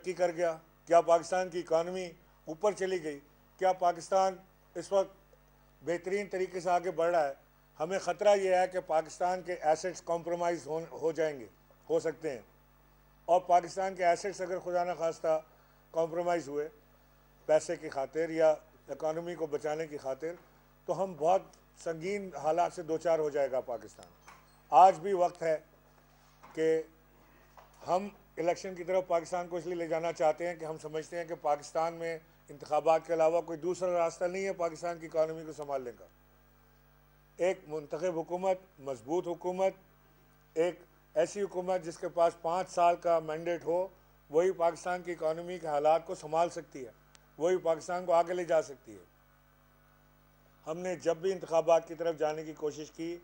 ترقی کر گیا؟ کیا پاکستان کی اکانومی اوپر چلی گئی؟ کیا پاکستان اس وقت بہترین طریقے سے آگے بڑھ رہا ہے؟ ہمیں خطرہ یہ ہے کہ پاکستان کے ایسٹس کمپرومائز ہو جائیں گے، ہو سکتے ہیں، اور پاکستان کے ایسٹس اگر خدا نخواستہ کمپرومائز ہوئے پیسے کی خاطر یا اکانومی کو بچانے کی خاطر، تو ہم بہت سنگین حالات سے دوچار ہو جائے گا پاکستان۔ آج بھی وقت ہے کہ ہم الیکشن کی طرف پاکستان کو اس لیے لے جانا چاہتے ہیں کہ ہم سمجھتے ہیں کہ پاکستان میں انتخابات کے علاوہ کوئی دوسرا راستہ نہیں ہے پاکستان کی اکانومی کو سنبھالنے کا۔ ایک منتخب حکومت، مضبوط حکومت، ایک ایسی حکومت جس کے پاس 5 سال کا مینڈیٹ ہو، وہی پاکستان کی اکانومی کے حالات کو سنبھال سکتی ہے، وہی پاکستان کو آگے لے جا سکتی ہے۔ ہم نے جب بھی انتخابات کی طرف جانے کی کوشش کی،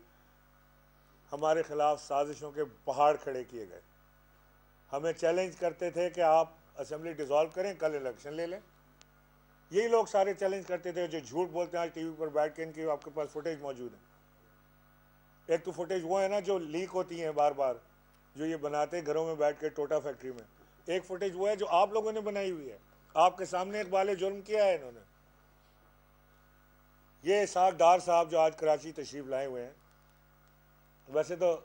ہمارے خلاف سازشوں کے پہاڑ کھڑے کیے گئے۔ ہمیں چیلنج کرتے تھے کہ آپ اسمبلی ڈیزالو کریں، کل الیکشن لے لیں۔ یہی لوگ سارے چیلنج کرتے تھے جو جھوٹ بولتے ہیں آج ٹی وی پر بیٹھ کے، ان کی آپ کے پاس فوٹیج موجود ہے۔ ایک تو فوٹیج وہ ہے نا جو لیک ہوتی ہیں بار بار، جو یہ بناتے ہیں گھروں میں بیٹھ کے ٹوٹا فیکٹری میں۔ ایک فوٹیج وہ ہے جو آپ لوگوں نے بنائی ہوئی ہے، آپ کے سامنے اقبال جرم کیا ہے انہوں نے۔ یہ اسحاق ڈار صاحب جو آج کراچی تشریف لائے ہوئے ہیں، ویسے تو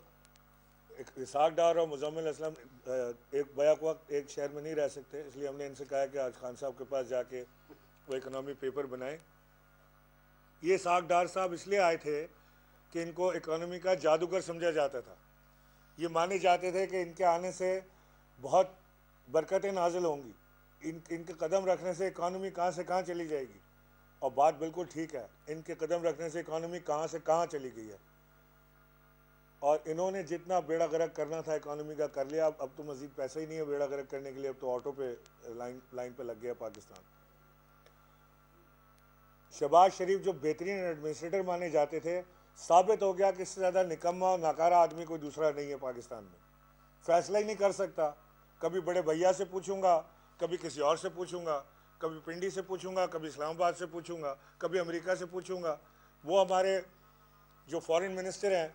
اسحاق ڈار اور مزمل اسلم ایک بیک وقت ایک شہر میں نہیں رہ سکتے، اس لیے ہم نے ان سے کہا کہ آج خان صاحب کے پاس جا کے وہ اکنامی پیپر بنائیں۔ یہ اسحاق ڈار صاحب اس لیے آئے تھے کہ ان کو اکانومی کا جادوگر سمجھا جاتا تھا۔ یہ مانے جاتے تھے کہ ان کے آنے سے بہت برکتیں نازل ہوں گی، ان کے قدم رکھنے سے اکانومی کہاں سے کہاں چلی جائے گی۔ اور بات بالکل ٹھیک ہے، ان کے قدم رکھنے سے اکانومی کہاں سے کہاں چلی گئی ہے، اور انہوں نے جتنا بیڑا غرق کرنا تھا اکانومی کا کر لیا۔ اب تو مزید پیسہ ہی نہیں ہے بیڑا غرق کرنے کے لیے، اب تو آٹو پہ لائن پہ لگ گیا پاکستان۔ شہباز شریف جو بہترین ایڈمنسٹریٹر مانے جاتے تھے، ثابت ہو گیا کہ اس سے زیادہ نکما اور ناکارہ آدمی کوئی دوسرا نہیں ہے پاکستان میں۔ فیصلہ ہی نہیں کر سکتا، کبھی بڑے بھیا سے پوچھوں گا، کبھی کسی اور سے پوچھوں گا، کبھی پنڈی سے پوچھوں گا، کبھی اسلام آباد سے پوچھوں گا، کبھی امریکہ سے پوچھوں گا۔ وہ ہمارے جو فارن منسٹر ہیں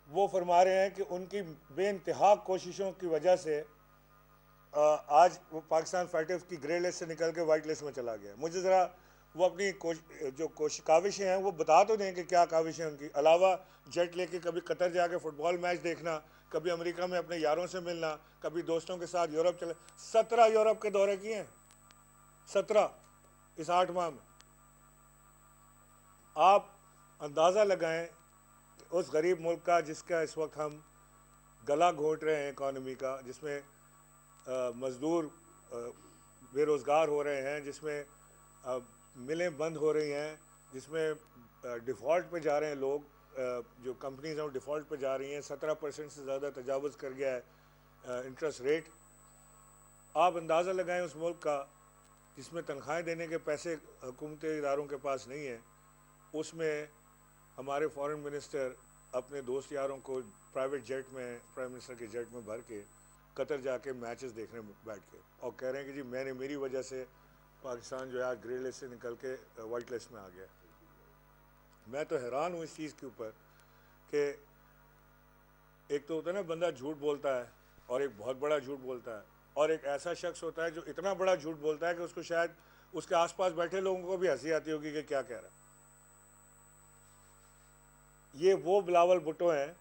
وہ فرما رہے ہیں کہ ان کی بے انتہا کوششوں کی وجہ سے آج وہ پاکستان فیٹف کی گرے لسٹ سے نکل کے وائٹ لسٹ میں چلا گیا۔ مجھے ذرا وہ اپنی جو کاوشیں ہیں وہ بتا تو دیں کہ کیا کاوشیں ان کی، علاوہ جیٹ لے کے کبھی قطر جا کے فٹ بال میچ دیکھنا، کبھی امریکہ میں اپنے یاروں سے ملنا، کبھی دوستوں کے ساتھ یورپ چلے۔ 17 یورپ کے دورے کیے ہیں، 17 اس 8 ماہ میں۔ آپ اندازہ لگائیں کہ اس غریب ملک کا جس کا اس وقت ہم گلا گھونٹ رہے ہیں اکانومی کا، جس میں مزدور بے روزگار ہو رہے ہیں، جس میں ملیں بند ہو رہی ہیں، جس میں ڈیفالٹ پہ جا رہے ہیں لوگ، جو کمپنیز ہیں وہ ڈیفالٹ پہ جا رہی ہیں، 17% سے زیادہ تجاوز کر گیا ہے انٹرسٹ ریٹ۔ آپ اندازہ لگائیں اس ملک کا جس میں تنخواہیں دینے کے پیسے حکومتی اداروں کے پاس نہیں ہیں، اس میں ہمارے فارن منسٹر اپنے دوست یاروں کو پرائیویٹ جیٹ میں، پرائم منسٹر کے جیٹ میں بھر کے قطر جا کے میچز دیکھنے بیٹھ کے، اور کہہ رہے ہیں کہ جی میری وجہ سے پاکستان جو ہے آج گرے لسٹ سے نکل کے وائٹ لسٹ میں آ گیا۔ میں تو حیران ہوں اس چیز کے اوپر کہ ایک تو ہوتا ہے نا بندہ جھوٹ بولتا ہے اور ایک بہت بڑا جھوٹ بولتا ہے، اور ایک ایسا شخص ہوتا ہے جو اتنا بڑا جھوٹ بولتا ہے کہ اس کو شاید اس کے آس پاس بیٹھے لوگوں کو بھی ہنسی آتی ہوگی کہ کیا کہہ رہا ہے۔ یہ وہ بلاول بھٹو ہیں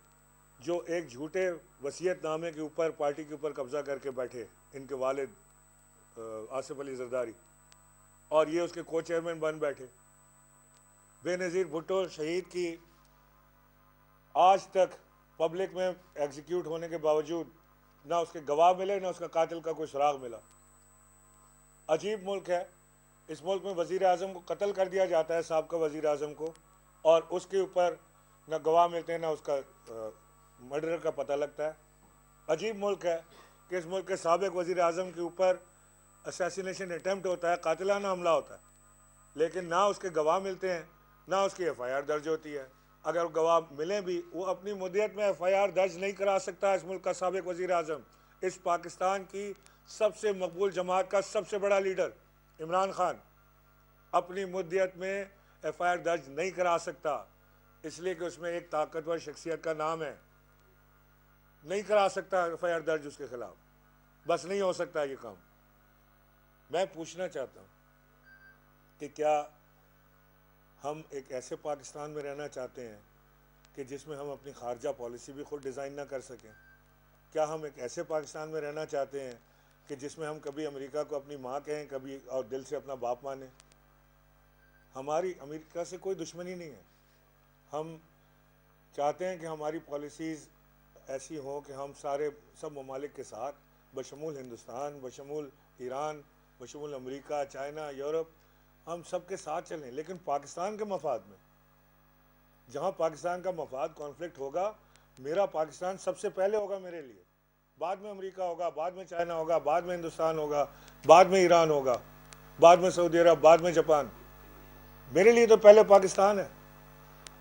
جو ایک جھوٹے وصیت نامے کے اوپر پارٹی کے اوپر قبضہ کر کے بیٹھے، ان کے والد آصف علی زرداری، اور یہ اس کے کو چیئرمین بن بیٹھے۔ بے نظیر بھٹو شہید کی آج تک پبلک میں ایگزیکیوٹ ہونے کے باوجود نہ اس کے گواہ ملے، نہ اس کا قاتل کا کوئی سراغ ملا۔ عجیب ملک ہے۔ اس ملک میں وزیر اعظم کو قتل کر دیا جاتا ہے، سابقہ وزیر اعظم کو، اور اس کے اوپر نہ گواہ ملتے ہیں، نہ اس کا مرڈر کا پتہ لگتا ہے۔ عجیب ملک ہے کہ اس ملک کے سابق وزیر اعظم کے اوپر اسیسینیشن اٹیمپٹ ہوتا ہے، قاتلانہ حملہ ہوتا ہے، لیکن نہ اس کے گواہ ملتے ہیں، نہ اس کی ایف آئی آر درج ہوتی ہے۔ اگر گواہ ملیں بھی، وہ اپنی مدت میں ایف آئی آر درج نہیں کرا سکتا۔ اس ملک کا سابق وزیر اعظم، اس پاکستان کی سب سے مقبول جماعت کا سب سے بڑا لیڈر عمران خان، اپنی مدت میں ایف آئی آر درج نہیں کرا سکتا، اس لیے کہ اس میں ایک طاقتور شخصیت کا نام ہے۔ نہیں کرا سکتا ایف آئی آر درج اس کے خلاف، بس نہیں ہو سکتا یہ کام۔ میں پوچھنا چاہتا ہوں کہ کیا ہم ایک ایسے پاکستان میں رہنا چاہتے ہیں کہ جس میں ہم اپنی خارجہ پالیسی بھی خود ڈیزائن نہ کر سکیں؟ کیا ہم ایک ایسے پاکستان میں رہنا چاہتے ہیں کہ جس میں ہم کبھی امریکہ کو اپنی ماں کہیں کبھی اور دل سے اپنا باپ مانیں؟ ہماری امریکہ سے کوئی دشمنی نہیں ہے. ہم چاہتے ہیں کہ ہماری پالیسیز ایسی ہوں کہ ہم سب ممالک کے ساتھ بشمول ہندوستان، بشمول ایران، بشمول امریکہ، چائنا، یورپ، ہم سب کے ساتھ چلیں، لیکن پاکستان کے مفاد میں. جہاں پاکستان کا مفاد کانفلکٹ ہوگا، میرا پاکستان سب سے پہلے ہوگا میرے لیے، بعد میں امریکہ ہوگا، بعد میں چائنا ہوگا، بعد میں ہندوستان ہوگا، بعد میں ایران ہوگا، بعد میں سعودی عرب، بعد میں جاپان. میرے لیے تو پہلے پاکستان ہے.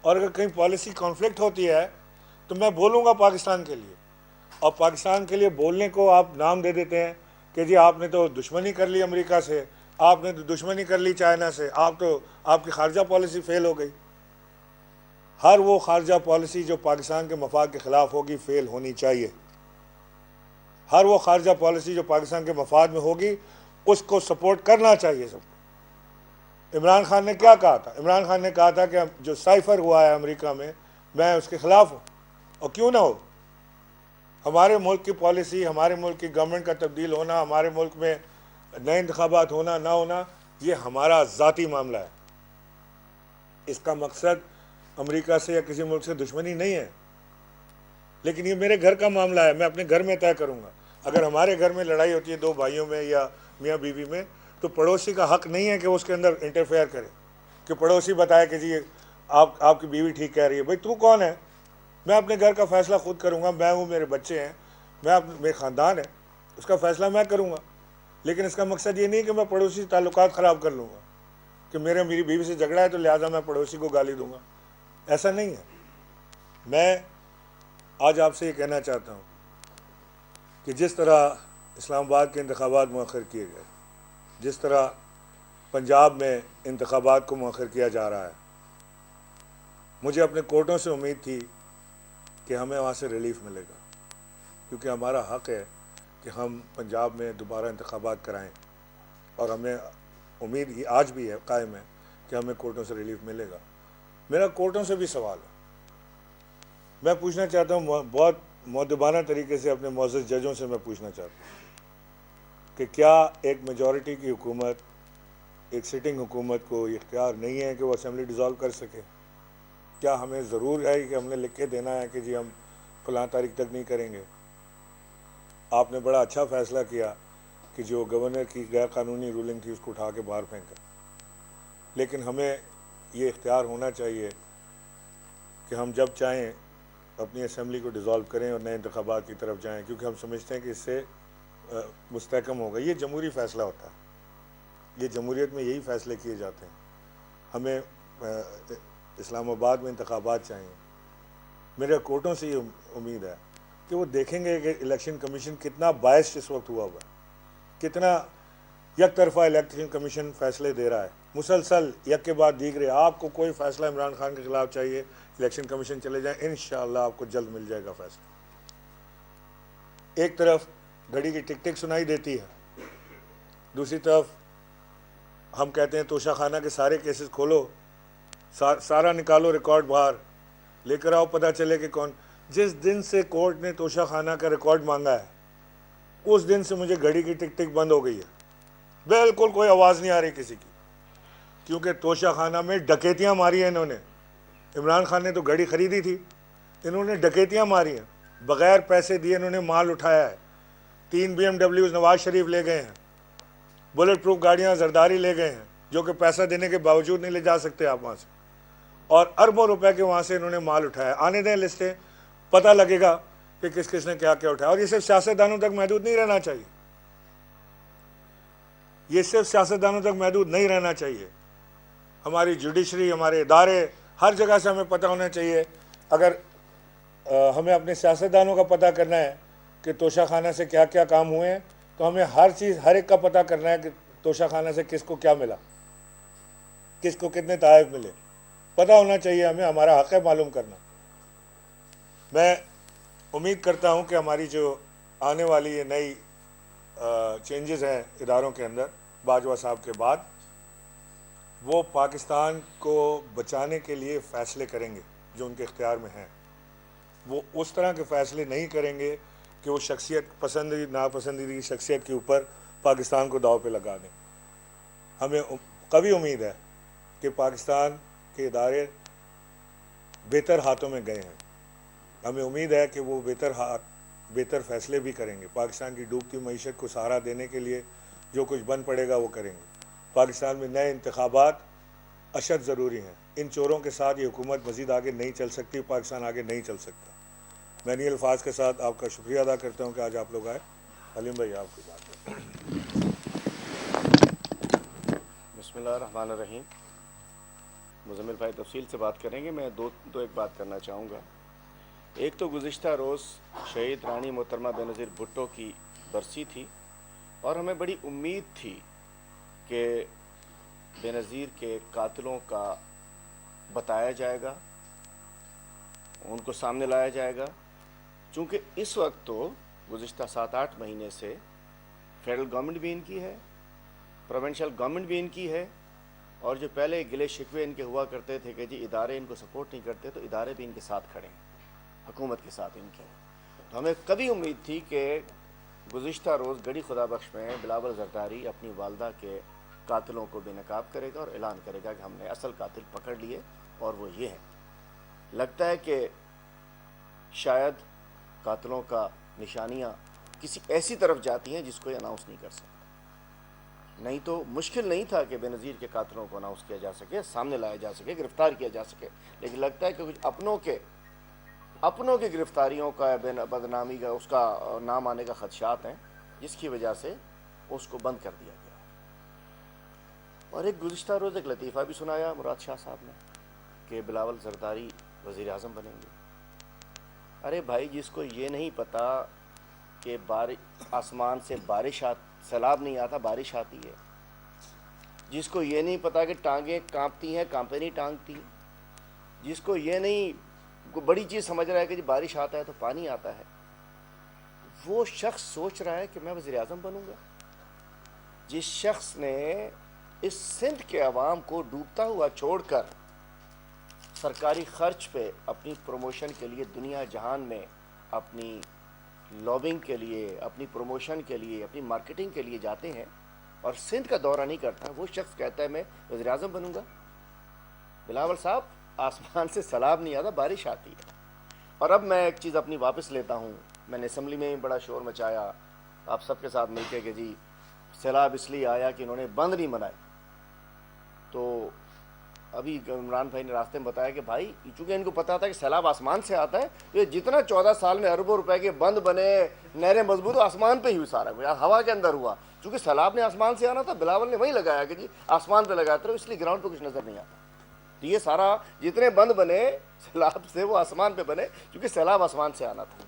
اور اگر کہیں پالیسی کانفلکٹ ہوتی ہے تو میں بولوں گا پاکستان کے لیے. اور پاکستان کے لیے بولنے کو آپ نام دے دیتے ہیں کہ جی آپ نے تو دشمنی کر لی امریکہ سے، آپ نے تو دشمنی کر لی چائنا سے، آپ کی خارجہ پالیسی فیل ہو گئی. ہر وہ خارجہ پالیسی جو پاکستان کے مفاد کے خلاف ہوگی فیل ہونی چاہیے. ہر وہ خارجہ پالیسی جو پاکستان کے مفاد میں ہوگی اس کو سپورٹ کرنا چاہیے سب کو. عمران خان نے کیا کہا تھا؟ عمران خان نے کہا تھا کہ جو سائفر ہوا ہے امریکہ میں اس کے خلاف ہوں. اور کیوں نہ ہو، ہمارے ملک کی پالیسی، ہمارے ملک کی گورنمنٹ کا تبدیل ہونا، ہمارے ملک میں نئے انتخابات ہونا نہ ہونا، یہ ہمارا ذاتی معاملہ ہے. اس کا مقصد امریکہ سے یا کسی ملک سے دشمنی نہیں ہے، لیکن یہ میرے گھر کا معاملہ ہے، میں اپنے گھر میں طے کروں گا. اگر ہمارے گھر میں لڑائی ہوتی ہے دو بھائیوں میں یا میاں بیوی میں، تو پڑوسی کا حق نہیں ہے کہ اس کے اندر انٹرفیئر کرے، کہ پڑوسی بتائے کہ جی آپ کی بیوی ٹھیک کہہ رہی ہے. بھائی تو کون ہے؟ میں اپنے گھر کا فیصلہ خود کروں گا. میں ہوں، میرے بچے ہیں، میرے خاندان ہے، اس کا فیصلہ میں کروں گا. لیکن اس کا مقصد یہ نہیں کہ میں پڑوسی سے تعلقات خراب کر لوں گا، کہ میری بیوی سے جھگڑا ہے تو لہٰذا میں پڑوسی کو گالی دوں گا. ایسا نہیں ہے. میں آج آپ سے یہ کہنا چاہتا ہوں کہ جس طرح اسلام آباد کے انتخابات مؤخر کیے گئے، جس طرح پنجاب میں انتخابات کو مؤخر کیا جا رہا ہے، مجھے اپنے کورٹوں سے امید تھی کہ ہمیں وہاں سے ریلیف ملے گا، کیونکہ ہمارا حق ہے کہ ہم پنجاب میں دوبارہ انتخابات کرائیں. اور ہمیں امید ہی آج بھی ہے، قائم ہے، کہ ہمیں کورٹوں سے ریلیف ملے گا. میرا کورٹوں سے بھی سوال ہے. میں پوچھنا چاہتا ہوں، بہت مؤدبانہ طریقے سے اپنے معزز ججوں سے میں پوچھنا چاہتا ہوں کہ کیا ایک میجورٹی کی حکومت، ایک سٹنگ حکومت کو یہ اختیار نہیں ہے کہ وہ اسمبلی ڈیزالو کر سکے؟ کیا ہمیں ضرور ہے کہ ہم نے لکھ کے دینا ہے کہ جی ہم فلاں تاریخ تک نہیں کریں گے؟ آپ نے بڑا اچھا فیصلہ کیا کہ جو گورنر کی غیر قانونی رولنگ تھی اس کو اٹھا کے باہر پھینکا، لیکن ہمیں یہ اختیار ہونا چاہیے کہ ہم جب چاہیں اپنی اسمبلی کو ڈیزالو کریں اور نئے انتخابات کی طرف جائیں، کیونکہ ہم سمجھتے ہیں کہ اس سے مستحکم ہوگا. یہ جمہوری فیصلہ ہوتا ہے، یہ جمہوریت میں یہی فیصلے کیے جاتے ہیں. ہمیں اسلام آباد میں انتخابات چاہیے. میرے کورٹوں سے یہ امید ہے کہ وہ دیکھیں گے کہ الیکشن کمیشن کتنا باعث اس وقت ہوا ہے، کتنا یک طرفہ الیکشن کمیشن فیصلے دے رہا ہے، مسلسل یک کے بعد دیگرے. آپ کو کوئی فیصلہ عمران خان کے خلاف چاہیے، الیکشن کمیشن چلے جائیں، انشاءاللہ آپ کو جلد مل جائے گا فیصلہ. ایک طرف گھڑی کی ٹک ٹک سنائی دیتی ہے، دوسری طرف ہم کہتے ہیں توشہ خانہ کے سارے کیسز کھولو، سارا نکالو ریکارڈ باہر لے کر آؤ، پتہ چلے کہ کون. جس دن سے کورٹ نے توشہ خانہ کا ریکارڈ مانگا ہے اس دن سے مجھے گھڑی کی ٹک ٹک بند ہو گئی ہے. بالکل کوئی آواز نہیں آ رہی کسی کی، کیونکہ توشہ خانہ میں ڈکیتیاں ماری ہیں انہوں نے. عمران خان نے تو گھڑی خریدی تھی، انہوں نے ڈکیتیاں ماری ہیں، بغیر پیسے دیے انہوں نے مال اٹھایا ہے. 3 BMW نواز شریف لے گئے ہیں، بلٹ پروف گاڑیاں زرداری لے گئے ہیں، جو کہ پیسہ دینے کے باوجود نہیں لے جا سکتے آپ وہاں سے. اور اربوں روپے کے وہاں سے انہوں نے مال اٹھایا. آنے دیں لسٹیں، پتہ لگے گا کہ کس کس نے کیا کیا اٹھایا. اور یہ صرف سیاستدانوں تک محدود نہیں رہنا چاہیے، یہ صرف سیاستدانوں تک محدود نہیں رہنا چاہیے. ہماری جوڈیشری، ہمارے ادارے، ہر جگہ سے ہمیں پتہ ہونا چاہیے. اگر ہمیں اپنے سیاستدانوں کا پتہ کرنا ہے کہ توشہ خانہ سے کیا کیا کام ہوئے ہیں، تو ہمیں ہر چیز، ہر ایک کا پتہ کرنا ہے کہ توشہ خانہ سے کس کو کیا ملا، کس کو کتنے تحائف ملے. پتہ ہونا چاہیے ہمیں، ہمارا حق ہے معلوم کرنا. میں امید کرتا ہوں کہ ہماری جو آنے والی یہ نئی چینجز ہیں اداروں کے اندر، باجوہ صاحب کے بعد، وہ پاکستان کو بچانے کے لیے فیصلے کریں گے جو ان کے اختیار میں ہیں. وہ اس طرح کے فیصلے نہیں کریں گے کہ وہ شخصیت پسندیدہ ناپسندیدہ کی شخصیت کے اوپر پاکستان کو داؤ پہ لگا دیں. ہمیں قوی امید ہے کہ پاکستان کے ادارے بہتر ہاتھوں میں گئے ہیں. ہمیں امید ہے کہ وہ بہتر فیصلے بھی کریں گے. پاکستان کی ڈوبتی معیشت کو سہارا دینے کے لیے جو کچھ بن پڑے گا وہ کریں گے. پاکستان میں نئے انتخابات اشد ضروری ہیں. ان چوروں کے ساتھ یہ حکومت مزید آگے نہیں چل سکتی. پاکستان آگے نہیں چل سکتا. میں انہی الفاظ کے ساتھ آپ کا شکریہ ادا کرتا ہوں کہ آج آپ لوگ آئے. حلیم بھائی آپ کی بات ہے. بسم اللہ الرحمن الرحیم. مزمل بھائی تفصیل سے بات کریں گے. میں دو ایک بات کرنا چاہوں گا. ایک تو گزشتہ روز شہید رانی محترمہ بے نظیر بھٹو کی برسی تھی اور ہمیں بڑی امید تھی کہ بے نظیر کے قاتلوں کا بتایا جائے گا, ان کو سامنے لایا جائے گا. چونکہ اس وقت تو گزشتہ 7-8 مہینے سے فیڈرل گورنمنٹ بھی ان کی ہے, پروونشل گورنمنٹ بھی ان کی ہے, اور جو پہلے گلے شکوے ان کے ہوا کرتے تھے کہ جی ادارے ان کو سپورٹ نہیں کرتے, تو ادارے بھی ان کے ساتھ کھڑے ہیں, حکومت کے ساتھ ان کے. تو ہمیں کبھی امید تھی کہ گزشتہ روز گڑھی خدا بخش میں بلاول زرداری اپنی والدہ کے قاتلوں کو بے نقاب کرے گا اور اعلان کرے گا کہ ہم نے اصل قاتل پکڑ لیے اور وہ یہ ہیں. لگتا ہے کہ شاید قاتلوں کا نشانیاں کسی ایسی طرف جاتی ہیں جس کو یہ اناؤنس نہیں کر سکتا. نہیں تو مشکل نہیں تھا کہ بے نظیر کے قاتلوں کو اناؤنس کیا جا سکے, سامنے لایا جا سکے, گرفتار کیا جا سکے. لیکن لگتا ہے کہ کچھ اپنوں کے گرفتاریوں کا, بدنامی کا, اس کا نام آنے کا خدشات ہیں, جس کی وجہ سے اس کو بند کر دیا گیا. اور ایک گزشتہ روز ایک لطیفہ بھی سنایا مراد شاہ صاحب نے کہ بلاول زرداری وزیر اعظم بنیں گے. ارے بھائی, جس کو یہ نہیں پتا کہ آسمان سے بارش سیلاب نہیں آتا, بارش آتی ہے, جس کو یہ نہیں پتا کہ ٹانگیں کانپتی ہیں, کانپے نہیں ٹانگتی, جس کو یہ نہیں بڑی چیز سمجھ رہا ہے کہ جی بارش آتا ہے تو پانی آتا ہے, وہ شخص سوچ رہا ہے کہ میں وزیر اعظم بنوں گا. جس شخص نے اس سندھ کے عوام کو ڈوبتا ہوا چھوڑ کر سرکاری خرچ پہ اپنی پروموشن کے لیے دنیا جہان میں اپنی لابنگ کے لیے, اپنی پروموشن کے لیے, اپنی مارکیٹنگ کے لیے جاتے ہیں اور سندھ کا دورہ نہیں کرتا, وہ شخص کہتا ہے میں وزیر اعظم بنوں گا. بلاول صاحب, آسمان سے سیلاب نہیں آتا, بارش آتی ہے. اور اب میں ایک چیز اپنی واپس لیتا ہوں. میں نے اسمبلی میں بڑا شور مچایا آپ سب کے ساتھ مل کے کہ جی سیلاب اس لیے آیا کہ انہوں نے بند نہیں بنائے. تو ابھی عمران بھائی نے راستے میں بتایا کہ بھائی چونکہ ان کو پتا تھا کہ سیلاب آسمان سے آتا ہے, تو یہ جتنا 14 سال میں اربوں روپے کے بند بنے, نہریں مضبوط, آسمان پہ ہی سارا کچھ ہوا کے اندر ہوا. چونکہ سیلاب نے آسمان سے آنا تھا, بلاول نے وہیں لگایا کہ جی آسمان پہ لگاتے رہو, اس لیے گراؤنڈ پہ کچھ نظر نہیں آتا. تو یہ سارا جتنے بند بنے سیلاب سے وہ آسمان پہ بنے, کیونکہ سیلاب آسمان سے آنا تھا.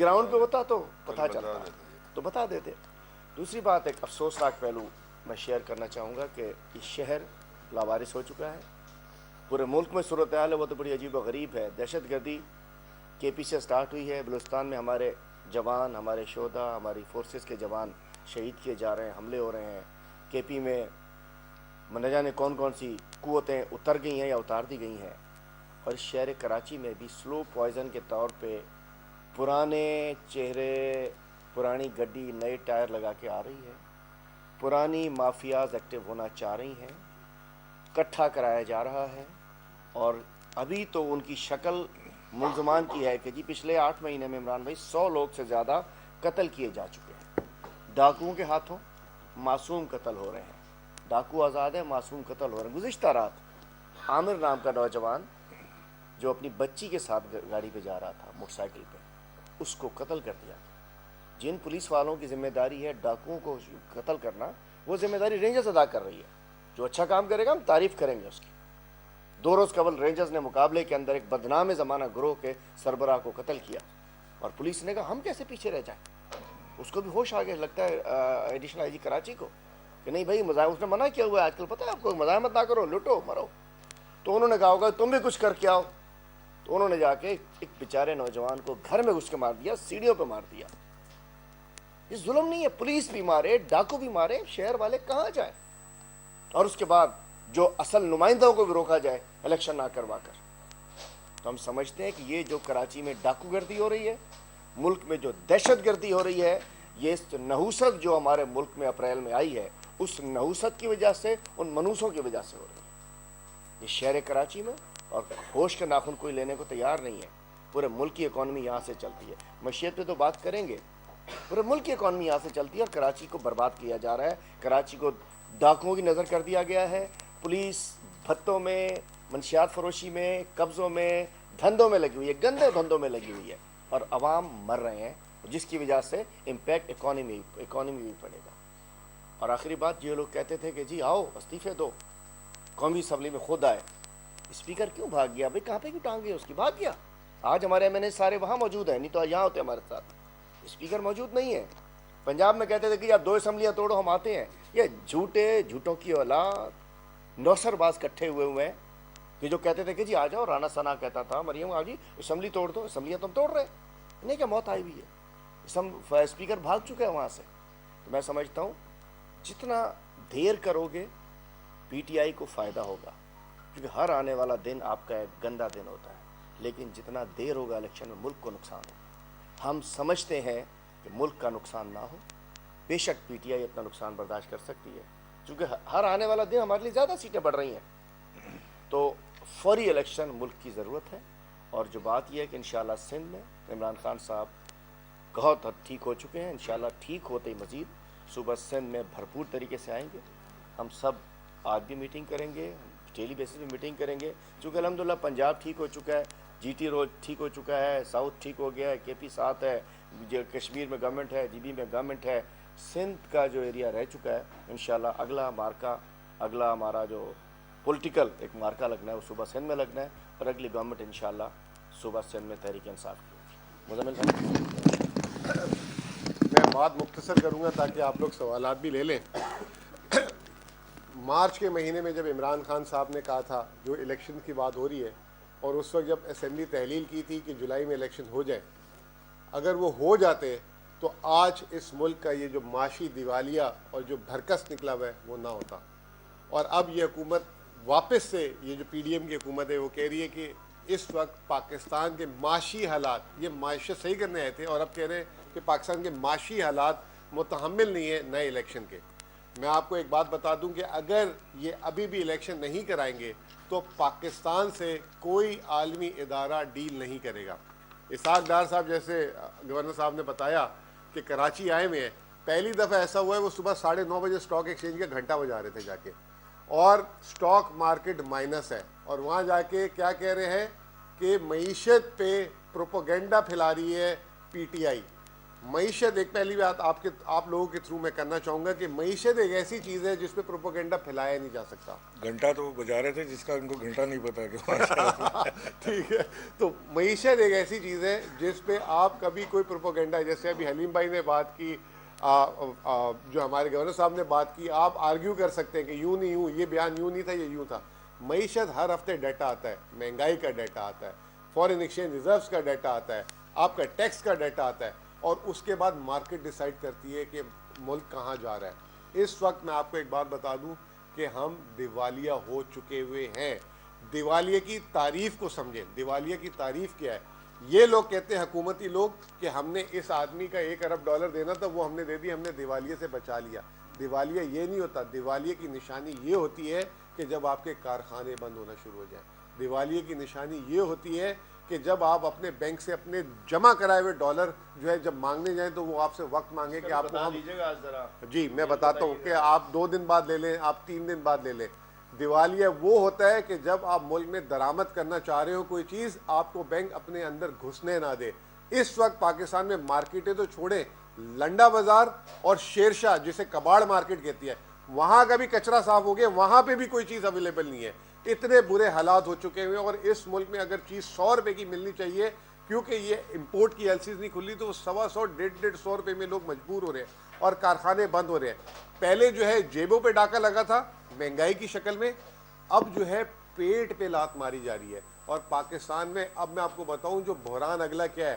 گراؤنڈ پہ ہوتا تو پتہ چلتا, تو بتا دیتے. دوسری بات, ایک افسوسناک پہلو میں شیئر کرنا چاہوں گا کہ یہ شہر لاوارث ہو چکا ہے. پورے ملک میں صورتحال ہے وہ تو بڑی عجیب و غریب ہے. دہشت گردی کے پی سے سٹارٹ ہوئی ہے. بلوچستان میں ہمارے جوان, ہمارے شہداء, ہماری فورسز کے جوان شہید کیے جا رہے ہیں, حملے ہو رہے ہیں. کے پی میں نہ جانے کون کون سی قوتیں اتر گئی ہیں یا اتار دی گئی ہیں. اور اس شہر کراچی میں بھی سلو پوائزن کے طور پہ پرانے چہرے, پرانی گڈی نئے ٹائر لگا کے آ رہی ہے. پرانی مافیاز ایکٹیو ہونا چاہ رہی ہیں, کٹھا کرایا جا رہا ہے. اور ابھی تو ان کی شکل ملزمان کی ہے کہ جی پچھلے 8 مہینے میں عمران بھائی 100 لوگ سے زیادہ قتل کیے جا چکے ہیں. ڈاکوؤں کے ہاتھوں معصوم قتل ہو رہے ہیں, ڈاکو آزاد ہیں, معصوم قتل ہو رہے ہیں. گزشتہ رات عامر نام کا نوجوان جو اپنی بچی کے ساتھ گاڑی پہ جا رہا تھا, موٹر سائیکل پہ, اس کو قتل کر دیا. جن پولیس والوں کی ذمہ داری ہے ڈاکوؤں کو قتل کرنا, وہ ذمہ داری رینجرز ادا کر رہی ہے. جو اچھا کام کرے گا ہم تعریف کریں گے اس کی. 2 روز قبل رینجرز نے مقابلے کے اندر ایک بدنام زمانہ گروہ کے سربراہ کو قتل کیا, اور پولیس نے کہا ہم کیسے پیچھے رہ جائیں. اس کو بھی ہوش آ گیا لگتا ہے ایڈیشنل آئی جی کراچی کو کہ نہیں بھائی مزاحم, اس نے منع کیا ہوا ہے, آج کل پتہ ہے آپ کو مزاحمت نہ کرو, لوٹو مرو. تو انہوں نے کہا ہوگا تم بھی کچھ کر کے آؤ. تو انہوں نے جا کے ایک بیچارے نوجوان کو گھر میں گھس کے مار دیا, سیڑھیوں پہ مار دیا. یہ ظلم نہیں ہے، پولیس بھی مارے، ڈاکو بھی مارے، شہر والے کہاں جائیں؟ اور اس کے بعد جو اصل نمائندوں کو بھی روکا جائے الیکشن نہ کروا کر. تو ہم سمجھتے ہیں کہ یہ جو کراچی میں ڈاکو گردی ہو رہی ہے، ملک میں جو دہشت گردی ہو رہی ہے، یہ نحوست جو ہمارے ملک میں اپریل میں آئی ہے، اس نحوست کی وجہ سے، ان منوسوں کی وجہ سے ہو رہی ہے. یہ شہر کراچی میں اور ہوش کے ناخن کوئی لینے کو تیار نہیں ہے. پورے ملک کی اکانومی یہاں سے چلتی ہے. معیشت پہ تو بات کریں گے، پورے ملک کی اکانومی یہاں سے چلتی ہے، اور کراچی کو برباد کیا جا رہا ہے. کراچی کو ڈاکوؤں کی نظر کر دیا گیا ہے. پولیس بھتوں میں، منشیات فروشی میں، قبضوں میں، دھندوں میں لگی ہوئی ہے، گندے دھندوں میں لگی ہوئی ہے، اور عوام مر رہے ہیں، جس کی وجہ سے امپیکٹ اکانومی بھی پڑے گا. اور آخری بات، یہ لوگ کہتے تھے کہ جی آؤ استعفے دو، قومی اسمبلی میں خود آئے. اسپیکر کیوں بھاگ گیا بھائی؟ کہاں پہ کیوں ٹانگے اس کی؟ بھاگ گیا. آج ہمارے ایم این اے سارے وہاں موجود ہیں، نہیں تو یہاں ہوتے ہمارے ساتھ. اسپیکر موجود نہیں ہے. پنجاب میں کہتے تھے کہ آپ 2 اسمبلیاں توڑو، ہم آتے ہیں. یہ جھوٹوں کی اولاد، نوسر باز کٹھے ہوئے ہیں کہ جو کہتے تھے کہ جی آ جاؤ. رانا ثنا کہتا تھا مریم آ جی اسمبلی توڑ دو. اسمبلیاں تم توڑ رہے نہیں کہ موت آئی ہوئی ہے. اسپیکر بھاگ چکا ہے وہاں سے. تو میں سمجھتا ہوں جتنا دیر کرو گے پی ٹی آئی کو فائدہ ہوگا، کیونکہ ہر آنے والا دن آپ کا ایک گندا دن ہوتا ہے. لیکن جتنا دیر ہوگا الیکشن میں ملک کو نقصان ہوگا. ہم سمجھتے ہیں کہ ملک کا نقصان نہ ہو. بے شک پی ٹی آئی اپنا نقصان برداشت کر سکتی ہے، کیونکہ ہر آنے والا دن ہمارے لیے زیادہ سیٹیں بڑھ رہی ہیں. تو فوری الیکشن ملک کی ضرورت ہے. اور جو بات یہ ہے کہ انشاءاللہ سندھ میں عمران خان صاحب بہت حد ٹھیک ہو چکے ہیں. انشاءاللہ ٹھیک ہوتے ہی مزید صوبہ سندھ میں بھرپور طریقے سے آئیں گے. ہم سب آج بھی میٹنگ کریں گے، ڈیلی بیسس پہ میٹنگ کریں گے. چونکہ الحمدللہ پنجاب ٹھیک ہو چکا ہے، جی ٹی روڈ ٹھیک ہو چکا ہے، ساؤتھ ٹھیک ہو گیا ہے، کے پی ساتھ ہے، جو کشمیر میں گورنمنٹ ہے، جی بی میں گورنمنٹ ہے. سندھ کا جو ایریا رہ چکا ہے، انشاءاللہ اگلا ہمارا جو پولیٹیکل ایک مارکا لگنا ہے وہ صوبہ سندھ میں لگنا ہے. اور اگلی گورنمنٹ انشاءاللہ صوبہ سندھ میں تحریک انصاف کی ہوگی. مزمل صاحب، میں بات مختصر کروں گا تاکہ آپ لوگ سوالات بھی لے لیں. مارچ کے مہینے میں جب عمران خان صاحب نے کہا تھا، جو الیکشن کی بات ہو رہی ہے، اور اس وقت جب اسمبلی تحلیل کی تھی کہ جولائی میں الیکشن ہو جائے، اگر وہ ہو جاتے تو آج اس ملک کا یہ جو معاشی دیوالیہ اور جو بھرکس نکلا ہوا ہے وہ نہ ہوتا. اور اب یہ حکومت واپس سے، یہ جو پی ڈی ایم کی حکومت ہے، وہ کہہ رہی ہے کہ اس وقت پاکستان کے معاشی حالات، یہ معیشت صحیح کرنے آئے تھے اور اب کہہ رہے ہیں کہ پاکستان کے معاشی حالات متحمل نہیں ہیں نئے الیکشن کے. میں آپ کو ایک بات بتا دوں کہ اگر یہ ابھی بھی الیکشن نہیں کرائیں گے تو پاکستان سے کوئی عالمی ادارہ ڈیل نہیں کرے گا. اسحاق ڈار صاحب جیسے گورنر صاحب نے بتایا کہ کراچی آئے ہوئے ہیں، پہلی دفعہ ایسا ہوا ہے وہ صبح 9:30 بجے اسٹاک ایکسچینج کا گھنٹہ بجا رہے تھے جا کے، اور اسٹاک مارکیٹ مائنس ہے، اور وہاں جا کے کیا کہہ رہے ہیں کہ معیشت پہ پروپوگنڈا پھیلا رہی ہے پی ٹی آئی. معیشت، ایک پہلی بات آپ لوگوں کے تھرو میں کرنا چاہوں گا کہ معیشت ایک ایسی چیز ہے جس پہ پروپوگنڈا پھیلایا نہیں جا سکتا. گھنٹہ تو وہ بجا رہے تھے جس کا ان کو گھنٹہ نہیں پتا کہ ٹھیک ہے. تو معیشت ایک ایسی چیز ہے جس پہ آپ کبھی کوئی پروپوگنڈا، جیسے ابھی حلیم بھائی نے بات کی، جو ہمارے گورنر صاحب نے بات کی، آپ آرگیو کر سکتے ہیں کہ یوں نہیں یوں، یہ بیان یوں نہیں تھا، یہ یوں تھا. معیشت ہر ہفتے ڈیٹا آتا ہے، مہنگائی کا ڈیٹا آتا ہے، فارن ایکسچینج ریزروز کا ڈیٹا آتا ہے، آپ کا ٹیکس کا ڈیٹا آتا ہے، اور اس کے بعد مارکیٹ ڈیسائیڈ کرتی ہے کہ ملک کہاں جا رہا ہے. اس وقت میں آپ کو ایک بات بتا دوں کہ ہم دیوالیہ ہو چکے ہوئے ہیں. دیوالیے کی تعریف کو سمجھیں. دیوالیے کی تعریف کیا ہے؟ یہ لوگ کہتے ہیں، حکومتی لوگ، کہ ہم نے اس آدمی کا $1 ارب دینا تھا، وہ ہم نے دے دی، ہم نے دیوالیے سے بچا لیا. دیوالیہ یہ نہیں ہوتا. دیوالیے کی نشانی یہ ہوتی ہے کہ جب آپ کے کارخانے بند ہونا شروع ہو جائیں. دیوالیے کی نشانی یہ ہوتی ہے کہ جب آپ اپنے بینک سے اپنے جمع کرائے ہوئے ڈالر جو ہے جب مانگنے جائیں تو وہ آپ سے وقت مانگے کہ آپ کو ہم، جی میں بتاتا ہوں کہ آپ 2 دن بعد لے لیں، آپ 3 دن بعد لے لیں. دیوالیہ وہ ہوتا ہے کہ جب آپ ملک میں درآمد کرنا چاہ رہے ہو کوئی چیز، آپ کو بینک اپنے اندر گھسنے نہ دے. اس وقت پاکستان میں مارکیٹیں تو چھوڑیں، لنڈا بازار اور شیرشاہ، جسے کباڑ مارکیٹ کہتی ہے، وہاں کا بھی کچرا صاف ہو گیا، وہاں پہ بھی کوئی چیز اویلیبل نہیں ہے. اتنے برے حالات ہو چکے ہوئے. اور اس ملک میں اگر چیز 100 روپے کی ملنی چاہیے، کیونکہ یہ امپورٹ کی ایلسیز نہیں کھلی، تو وہ 125 150 روپے میں لوگ مجبور ہو رہے ہیں اور کارخانے بند ہو رہے ہیں. پہلے جو ہے جیبوں پہ ڈاکہ لگا تھا مہنگائی کی شکل میں، اب جو ہے پیٹ پہ لات ماری جا رہی ہے. اور پاکستان میں اب میں آپ کو بتاؤں جو بحران اگلا کیا ہے،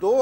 2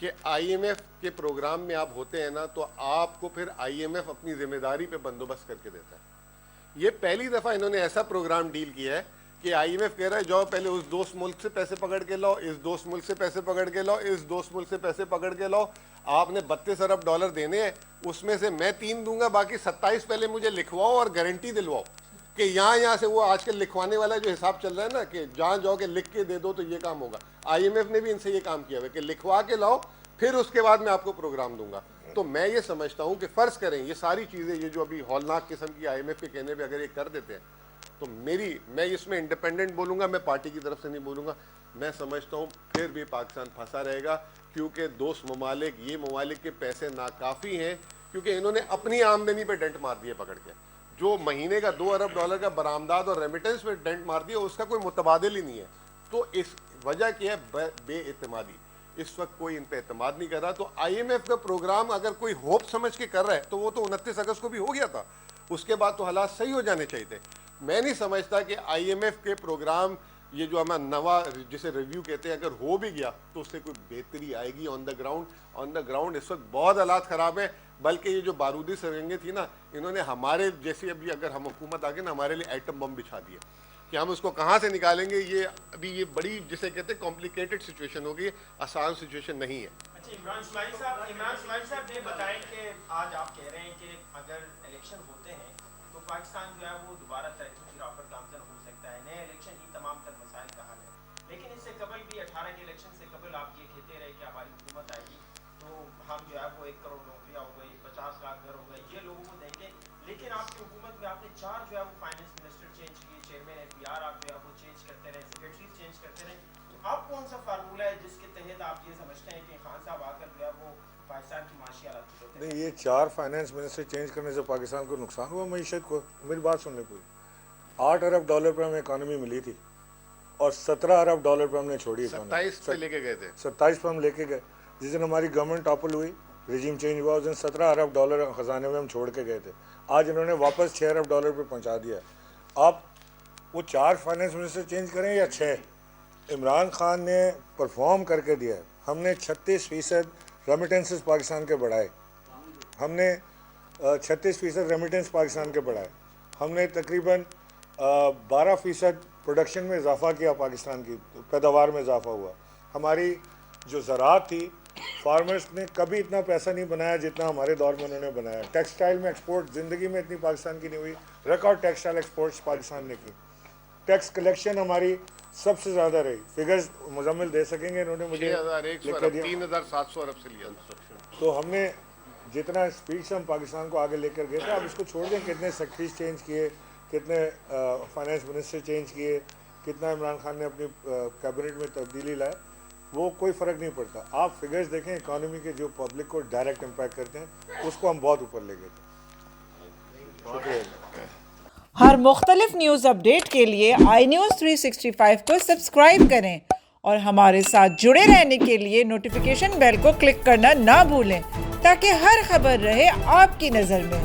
کہ آئی ایم ایف کے پروگرام میں آپ ہوتے ہیں نا تو آپ کو پھر آئی ایم ایف اپنی ذمہ داری پہ بندوبست کر کے دیتا ہے۔ یہ پہلی دفعہ انہوں نے ایسا پروگرام ڈیل کیا ہے کہ آئی ایم ایف کہہ رہا ہے جاؤ پہلے اس دوست ملک سے پیسے پکڑ کے لاؤ، اس دوست ملک سے پیسے پکڑ کے لاؤ، اس دوست ملک سے پیسے پکڑ کے لاؤ، آپ نے 32 ارب ڈالر دینے ہیں، اس میں سے میں 3 دوں گا، باقی 27 پہلے مجھے لکھواؤ اور گارنٹی دلواؤ کہ یہاں سے وہ آج کل لکھوانے والا جو حساب چل رہا ہے نا کہ جہاں جاؤ کہ لکھ کے دے دو تو یہ کام ہوگا۔ آئی ایم ایف نے بھی ان سے یہ کام کیا ہوا ہے کہ لکھوا کے لاؤ پھر اس کے بعد میں آپ کو پروگرام دوں گا۔ تو میں یہ سمجھتا ہوں کہ فرض کریں یہ ساری چیزیں یہ جو ابھی ہولناک قسم کی آئی ایم ایف کے کہنے پہ اگر یہ کر دیتے ہیں تو میں اس میں انڈیپینڈنٹ بولوں گا، میں پارٹی کی طرف سے نہیں بولوں گا، میں سمجھتا ہوں پھر بھی پاکستان پھنسا رہے گا، کیونکہ دوست ممالک یہ ممالک کے پیسے ناکافی ہیں، کیونکہ انہوں نے اپنی آمدنی پہ ڈنٹ مار دیے پکڑ کے، جو مہینے کا 2 ارب ڈالر کا برآمدات اور ریمیٹنس پہ ڈنٹ مار دیا، اس کا کوئی متبادل ہی نہیں ہے۔ تو اس وجہ کیا ہے؟ بے اعتمادی، اس وقت کوئی ان پہ اعتماد نہیں کر رہا۔ تو آئی ایم ایف کا پروگرام اگر کوئی ہوپ سمجھ کے کر رہا ہے تو وہ تو 29 اگست کو بھی ہو گیا تھا، اس کے بعد تو حالات صحیح ہو جانے چاہیے تھے۔ میں نہیں سمجھتا کہ آئی ایم ایف کے پروگرام یہ جو ہمارا نوا جسے ریویو کہتے ہیں اگر ہو بھی گیا تو اس سے کوئی بہتری آئے گی آن دا گراؤنڈ اس وقت بہت حالات خراب ہیں، بلکہ یہ جو بارودی سرنگیں تھی نا انہوں نے ہمارے جیسی ابھی اگر ہم حکومت آگے نا ہمارے لیے ایٹم بم بچھا دیے کہ ہم اس کو کہاں سے نکالیں گے، یہ ابھی یہ بڑی جسے کہتے ہیں کمپلیکیٹڈ سچویشن ہوگی، آسان سچویشن نہیں ہے۔ اچھا عمران اسماعیل صاحب یہ بتائیں کہ آج آپ کہہ رہے ہیں کہ اگر الیکشن ہوتے ہیں تو پاکستان جو ہے وہ دوبارہ ترقی کی راہ پر گامزن ہو سکتا ہے، نئے الیکشن ہی تمام تر مسائل کا حل ہے، لیکن اس سے قبل بھی 18 کے الیکشن سے قبل آپ یہ کہتے رہے کہ ہماری حکومت آئے گی تو ہم جو ہے وہ 1 کروڑ نوکریاں ہو گئی، 50 لاکھ گھر ہو گئے، یہ لوگوں کو دیں گے، لیکن آپ کی حکومت میں آپ نے 4 جو ہے وہ فائنانس منسٹر چینج کیے، چیئرمین ایف بی آر آپ جو ہے وہ چینج کرتے رہے، سیکرٹریز چینج کرتے رہے، تو آپ کون سا فارمولہ ہے جس کے تحت آپ یہ سمجھتے ہیں کہ خان صاحب آ کر جو ہے وہ پاکستان کی معاشی حالات کو نہیں، یہ 4 فائنانس منسٹر چینج کرنے سے پاکستان کو نقصان ہوا معیشت کو؟ میری بات سن لیں پوری۔ 8 ارب ڈالر پر ہمیں اکانومی ملی تھی اور 17 ارب ڈالر پر ہم نے چھوڑی اکانومی، 27 پہ لے کے گئے تھے، 27 پر ہم لے کے گئے۔ جس دن ہماری گورنمنٹ ٹاپل ہوئی، رجیم چینج ہوا، اس دن 17 ارب ڈالر خزانے میں ہم چھوڑ کے گئے تھے، آج انہوں نے واپس 6 ارب ڈالر پہ پہنچا دیا ہے۔ آپ وہ 4 فائنانس منسٹر چینج کریں یا 6، عمران خان نے پرفارم کر کے دیا ہے۔ ہم نے 36% ریمیٹنسز پاکستان کے بڑھائے، ہم نے 36% ریمیٹنس پاکستان کے بڑھائے، ہم نے تقریباً 12% پروڈکشن میں اضافہ کیا، پاکستان کی پیداوار میں اضافہ ہوا۔ ہماری جو زراعت تھی، فارمرز نے کبھی اتنا پیسہ نہیں بنایا جتنا ہمارے دور میں انہوں نے بنایا۔ ٹیکسٹائل میں ایکسپورٹ زندگی میں اتنی پاکستان کی نہیں ہوئی، ریکارڈ ٹیکسٹائل ایکسپورٹس پاکستان نے کی۔ ٹیکس کلیکشن ہماری سب سے زیادہ رہی، فگرز مزمل دے سکیں گے، انہوں نے مجھے 3100 ارب سے لیا۔ تو ہم نے جتنا اسپیڈ سے ہم پاکستان کو آگے لے کر گئے تھے، آپ اس کو چھوڑ دیں کتنے سیکرٹریز چینج کیے، کتنے فائنانس منسٹر چینج کیے، کتنا عمران خان نے اپنی کیبنٹ میں تبدیلی لائے، وہ کوئی فرق نہیں پڑتا۔ آپ فگرز دیکھیں اکانومی کے جو پبلک کو ڈائریکٹ امپیکٹ کرتے ہیں، اس کو ہم بہت اوپر لے گئے تھے۔ شکریہ۔ ہر مختلف نیوز اپڈیٹ کے لیے آئی نیوز 365 کو سبسکرائب کریں اور ہمارے ساتھ جڑے رہنے کے لیے نوٹیفیکیشن بیل کو کلک کرنا نہ بھولیں تاکہ ہر خبر رہے آپ کی نظر میں۔